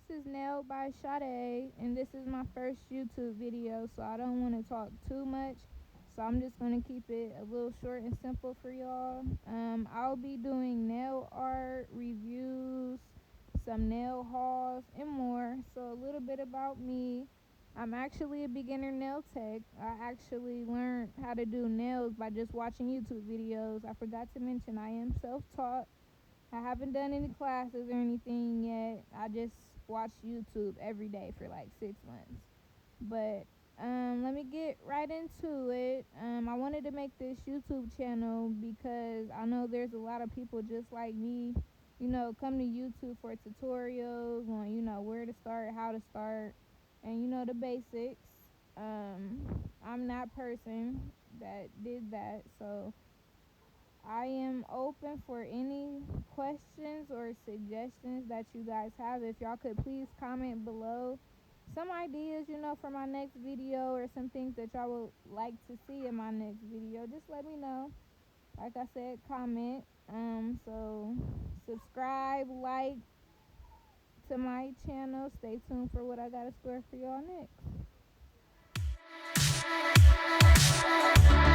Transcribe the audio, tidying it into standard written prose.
This is Nailed by Sade, and this is my first YouTube video, so I don't want to talk too much. So I'm just gonna keep it a little short and simple for y'all. I'll be doing nail art reviews, some nail hauls, and more. So a little bit about me. I'm actually a beginner nail tech. I actually learned how to do nails by just watching YouTube videos. I forgot to mention I am self-taught. I haven't done any classes or anything yet. I just watch YouTube every day for like 6 months. But let me get right into it. I wanted to make this YouTube channel because I know there's a lot of people just like me, come to YouTube for tutorials on, where to start, how to start, and the basics. I'm that person that did that, so I am open for any questions or suggestions that you guys have. If y'all could please comment below some ideas, for my next video or some things that y'all would like to see in my next video. Just let me know. Like I said, comment. So subscribe, like to my channel. Stay tuned for what I got in store for y'all next.